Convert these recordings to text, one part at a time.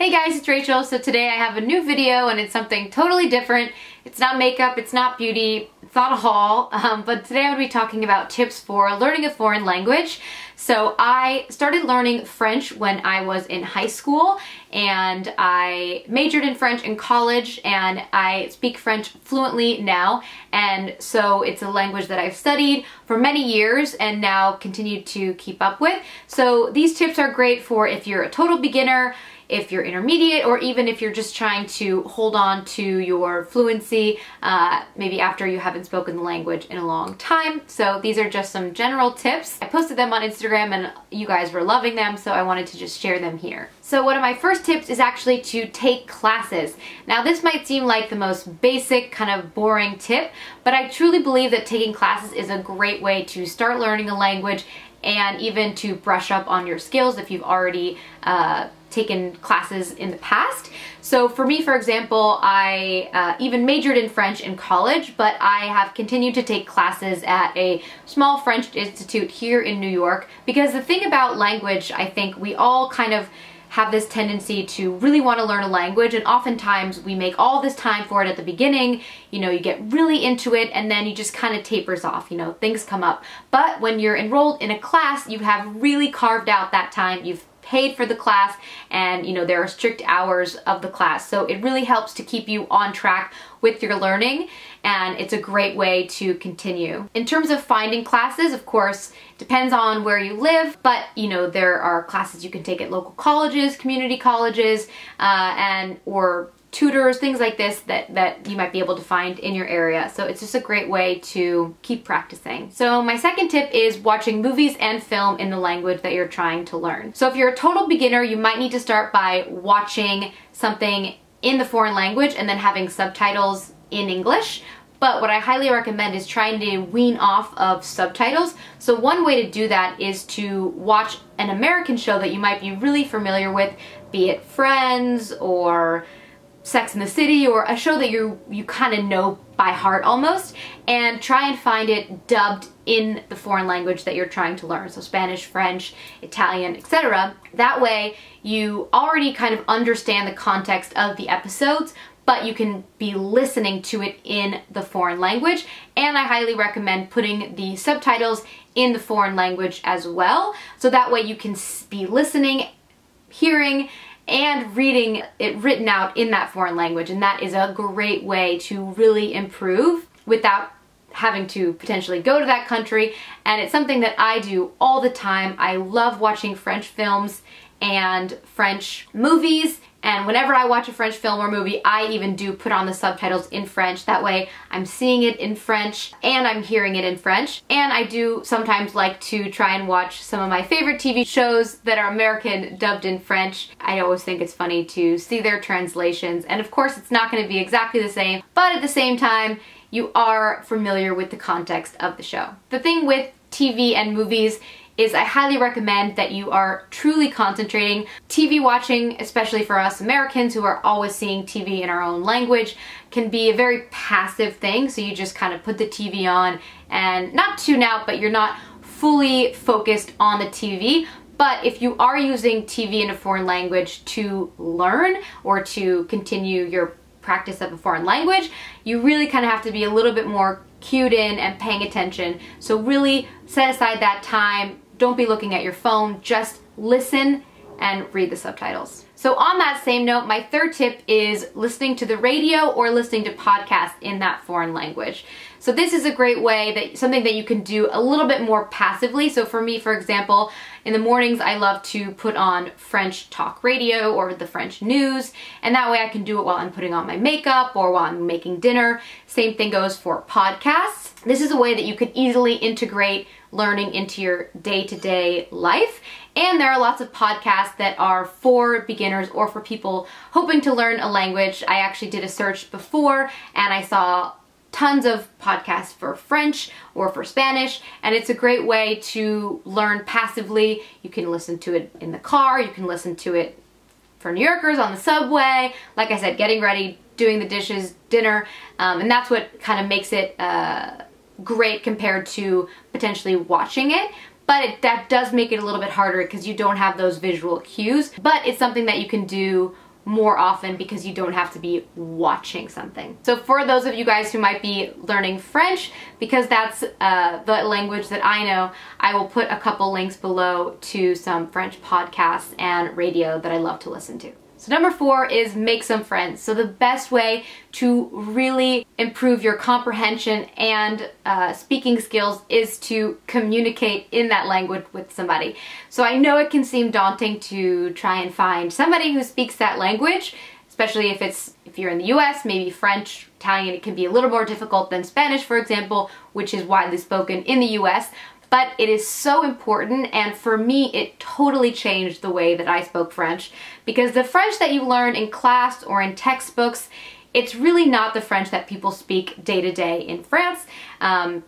Hey guys, it's Rachel. So today I have a new video and it's something totally different. It's not makeup, it's not beauty, it's not a haul, but today I'm going to be talking about tips for learning a foreign language. So I started learning French when I was in high school, and I majored in French in college, and I speak French fluently now, and so it's a language that I've studied for many years and now continue to keep up with. So these tips are great for if you're a total beginner, if you're intermediate, or even if you're just trying to hold on to your fluency, maybe after you haven't spoken the language in a long time. So these are just some general tips. I posted them on Instagram and you guys were loving them, so I wanted to just share them here. So one of my first tips is actually to take classes. Now this might seem like the most basic, kind of boring tip, but I truly believe that taking classes is a great way to start learning a language and even to brush up on your skills if you've already taken classes in the past. So for me, for example, I even majored in French in college, but I have continued to take classes at a small French institute here in New York, because the thing about language, I think we all kind of have this tendency to really want to learn a language, and oftentimes we make all this time for it at the beginning, you know, you get really into it and then you just kind of tapers off, you know, things come up. But when you're enrolled in a class, you have really carved out that time, you've paid for the class, and you know there are strict hours of the class, so it really helps to keep you on track with your learning, and it's a great way to continue. In terms of finding classes, of course, depends on where you live, but you know there are classes you can take at local colleges, community colleges, or tutors, things like this that you might be able to find in your area. So it's just a great way to keep practicing. So my second tip is watching movies and film in the language that you're trying to learn. So if you're a total beginner, you might need to start by watching something in the foreign language and then having subtitles in English. But what I highly recommend is trying to wean off of subtitles. So one way to do that is to watch an American show that you might be really familiar with, be it Friends or Sex and the City, or a show that you kind of know by heart almost, and try and find it dubbed in the foreign language that you're trying to learn. So Spanish, French, Italian, etc. That way you already kind of understand the context of the episodes, but you can be listening to it in the foreign language. And I highly recommend putting the subtitles in the foreign language as well, so that way you can be listening, hearing, and reading it written out in that foreign language, and that is a great way to really improve without having to potentially go to that country. And it's something that I do all the time. I love watching French films and French movies, and whenever I watch a French film or movie, I even do put on the subtitles in French. That way I'm seeing it in French and I'm hearing it in French. And I do sometimes like to try and watch some of my favorite TV shows that are American dubbed in French. I always think it's funny to see their translations, and of course it's not going to be exactly the same, but at the same time you are familiar with the context of the show. The thing with TV and movies is I highly recommend that you are truly concentrating. TV watching, especially for us Americans who are always seeing TV in our own language, can be a very passive thing. So you just kind of put the TV on and not tune out, but you're not fully focused on the TV. But if you are using TV in a foreign language to learn or to continue your practice of a foreign language, you really kind of have to be a little bit more cued in and paying attention. So really set aside that time. Don't be looking at your phone, just listen and read the subtitles. So on that same note, my third tip is listening to the radio or listening to podcasts in that foreign language. So this is a great way, something that you can do a little bit more passively. So for me, for example, in the mornings I love to put on French talk radio or the French news, and that way I can do it while I'm putting on my makeup or while I'm making dinner. Same thing goes for podcasts. This is a way that you can easily integrate learning into your day-to-day life. And there are lots of podcasts that are for beginners or for people hoping to learn a language. I actually did a search before and I saw tons of podcasts for French or for Spanish, and it's a great way to learn passively. You can listen to it in the car, you can listen to it for New Yorkers on the subway, like I said, getting ready, doing the dishes, dinner, and that's what kind of makes it great compared to potentially watching it. But that does make it a little bit harder because you don't have those visual cues. But it's something that you can do more often because you don't have to be watching something. So for those of you guys who might be learning French, because that's the language that I know, I will put a couple links below to some French podcasts and radio that I love to listen to. So number 4 is make some friends. So the best way to really improve your comprehension and speaking skills is to communicate in that language with somebody. So I know it can seem daunting to try and find somebody who speaks that language, especially if you're in the US, maybe French, Italian, it can be a little more difficult than Spanish, for example, which is widely spoken in the US. But it is so important, and for me it totally changed the way that I spoke French, because the French that you learn in class or in textbooks, it's really not the French that people speak day to day in France.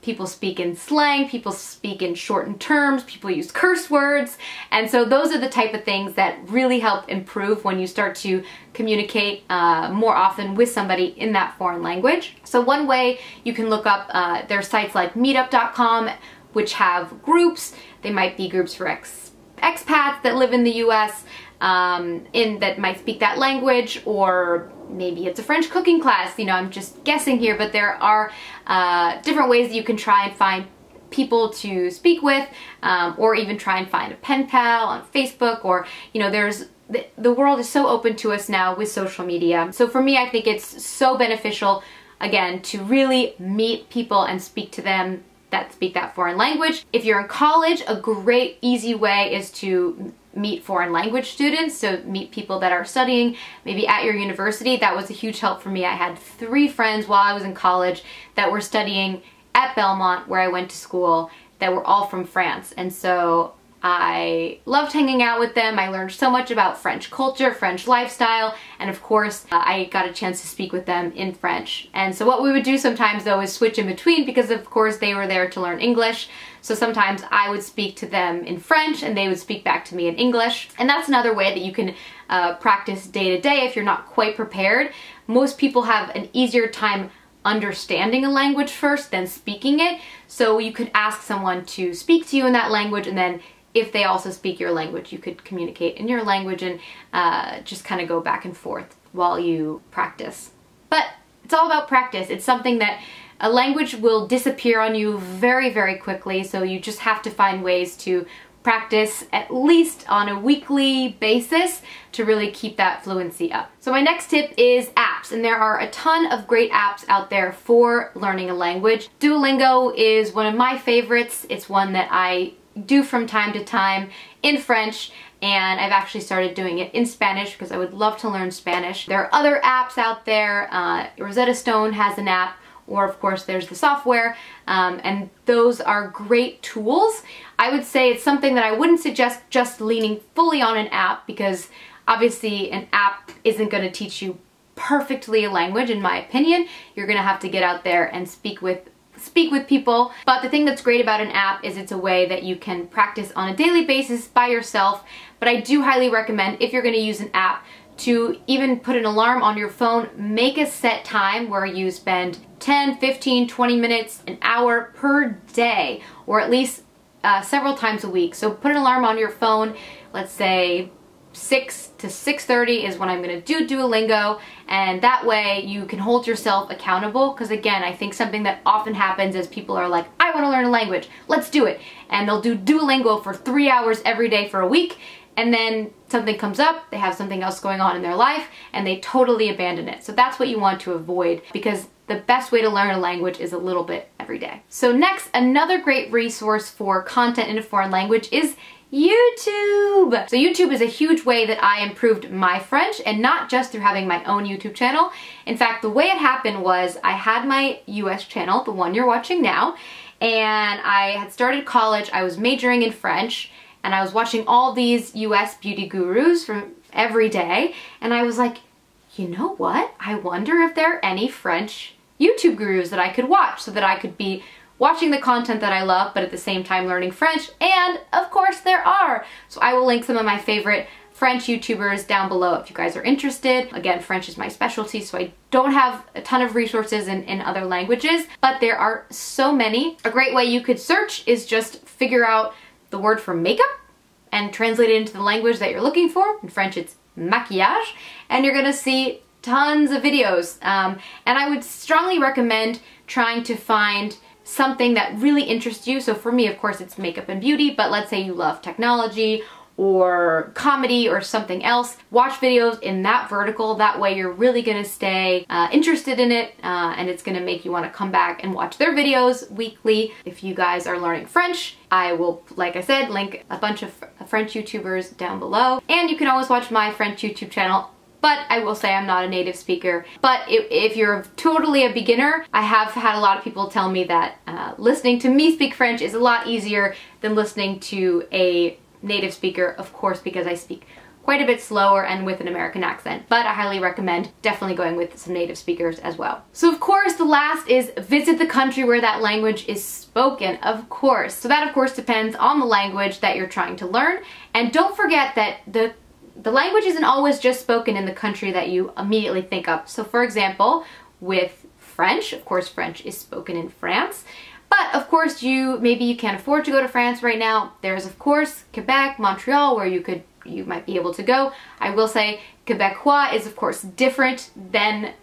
People speak in slang, people speak in shortened terms, people use curse words, and so those are the type of things that really help improve when you start to communicate more often with somebody in that foreign language. So one way you can look up, there are sites like meetup.com, which have groups. They might be groups for expats that live in the US that might speak that language, or maybe it's a French cooking class. You know, I'm just guessing here, but there are different ways that you can try and find people to speak with, or even try and find a pen pal on Facebook, or, you know, the world is so open to us now with social media. So for me, I think it's so beneficial, again, to really meet people and speak to them that speak that foreign language. If you're in college, a great easy way is to meet foreign language students, so meet people that are studying maybe at your university. That was a huge help for me. I had 3 friends while I was in college that were studying at Belmont, where I went to school, that were all from France, and so I loved hanging out with them. I learned so much about French culture, French lifestyle, and of course I got a chance to speak with them in French. And so what we would do sometimes though is switch in between, because of course they were there to learn English. So sometimes I would speak to them in French and they would speak back to me in English. And that's another way that you can practice day to day if you're not quite prepared. Most people have an easier time understanding a language first than speaking it. So you could ask someone to speak to you in that language, and then if they also speak your language, you could communicate in your language and just kind of go back and forth while you practice. But it's all about practice. It's something that a language will disappear on you very, very quickly, so you just have to find ways to practice at least on a weekly basis to really keep that fluency up. So my next tip is apps, and there are a ton of great apps out there for learning a language. Duolingo is one of my favorites. It's one that I do from time to time in French, and I've actually started doing it in Spanish because I would love to learn Spanish. There are other apps out there. Rosetta Stone has an app, or of course there's the software, and those are great tools. I would say it's something that I wouldn't suggest just leaning fully on an app, because obviously an app isn't going to teach you perfectly a language, in my opinion. You're going to have to get out there and speak with people. But the thing that's great about an app is it's a way that you can practice on a daily basis by yourself. But I do highly recommend, if you're going to use an app, to even put an alarm on your phone. Make a set time where you spend 10, 15, 20 minutes, an hour per day, or at least several times a week. So put an alarm on your phone. Let's say 6 to 6:30 is when I'm going to do Duolingo, and that way you can hold yourself accountable, because again, I think something that often happens is people are like, I want to learn a language, let's do it, and they'll do Duolingo for 3 hours every day for a week, and then something comes up, they have something else going on in their life, and they totally abandon it. So that's what you want to avoid, because the best way to learn a language is a little bit every day. So next, another great resource for content in a foreign language is YouTube! So YouTube is a huge way that I improved my French, and not just through having my own YouTube channel. In fact, the way it happened was I had my US channel, the one you're watching now, and I had started college. I was majoring in French, and I was watching all these US beauty gurus from every day, and I was like, you know what? I wonder if there are any French YouTube gurus that I could watch, so that I could be watching the content that I love, but at the same time learning French, and of course there are. So I will link some of my favorite French YouTubers down below if you guys are interested. Again, French is my specialty, so I don't have a ton of resources in other languages, but there are so many. A great way you could search is just figure out the word for makeup and translate it into the language that you're looking for. In French, it's maquillage, and you're gonna see tons of videos. And I would strongly recommend trying to find something that really interests you. So for me, of course, it's makeup and beauty, but let's say you love technology or comedy or something else. Watch videos in that vertical. That way you're really gonna stay interested in it, and it's gonna make you wanna come back and watch their videos weekly. If you guys are learning French, I will, like I said, link a bunch of French YouTubers down below. And you can always watch my French YouTube channel. But I will say I'm not a native speaker. But if you're totally a beginner, I have had a lot of people tell me that listening to me speak French is a lot easier than listening to a native speaker, of course, because I speak quite a bit slower and with an American accent. But I highly recommend definitely going with some native speakers as well. So of course, the last is visit the country where that language is spoken, of course. So that of course depends on the language that you're trying to learn. And don't forget that the language isn't always just spoken in the country that you immediately think of. So for example, with French, of course French is spoken in France, but of course maybe you can't afford to go to France right now. There's of course Quebec, Montreal, where you might be able to go. I will say Quebecois is of course different than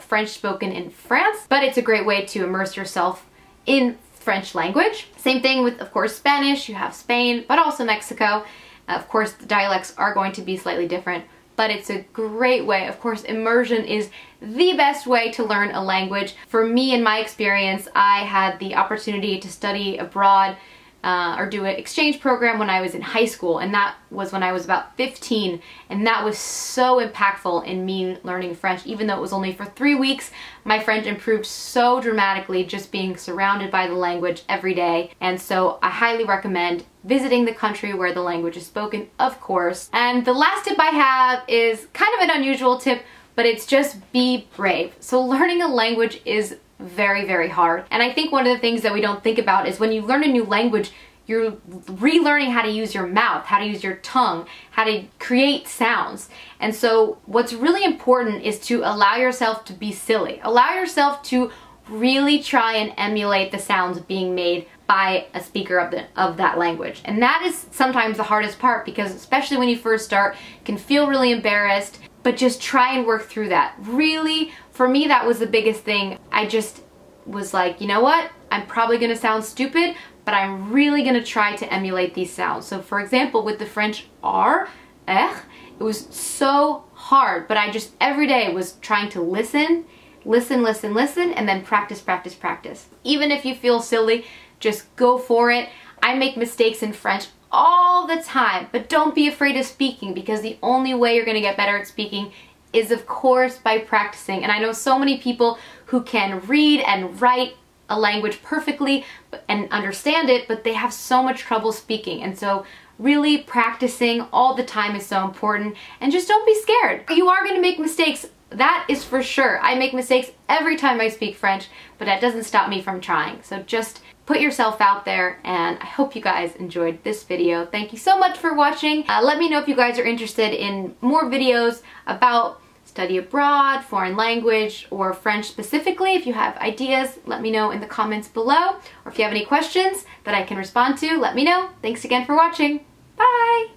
French spoken in France, but it's a great way to immerse yourself in French language. Same thing with, of course, Spanish. You have Spain, but also Mexico. Of course, the dialects are going to be slightly different, but it's a great way. Of course, immersion is the best way to learn a language. For me, in my experience, I had the opportunity to study abroad or do an exchange program when I was in high school, and that was when I was about 15, and that was so impactful in me learning French. Even though it was only for 3 weeks, my French improved so dramatically just being surrounded by the language every day. And so I highly recommend visiting the country where the language is spoken, of course. And the last tip I have is kind of an unusual tip, but it's just be brave. So learning a language is very, very hard. And I think one of the things that we don't think about is when you learn a new language, you're relearning how to use your mouth, how to use your tongue, how to create sounds. And so what's really important is to allow yourself to be silly. Allow yourself to really try and emulate the sounds being made by a speaker of that language. And that is sometimes the hardest part, because especially when you first start, you can feel really embarrassed, but just try and work through that. Really, for me, that was the biggest thing. I just was like, you know what? I'm probably gonna sound stupid, but I'm really gonna try to emulate these sounds. So for example, with the French R, it was so hard, but I just every day was trying to listen, and then practice. Even if you feel silly, just go for it. I make mistakes in French all the time, but don't be afraid of speaking, because the only way you're gonna get better at speaking is of course by practicing. And I know so many people who can read and write a language perfectly and understand it, but they have so much trouble speaking. And so really practicing all the time is so important, and just don't be scared. You are gonna make mistakes, that is for sure. I make mistakes every time I speak French, but that doesn't stop me from trying. So just put yourself out there, and I hope you guys enjoyed this video. Thank you so much for watching. Let me know if you guys are interested in more videos about study abroad, foreign language, or French specifically. If you have ideas, let me know in the comments below. Or if you have any questions that I can respond to, let me know. Thanks again for watching. Bye!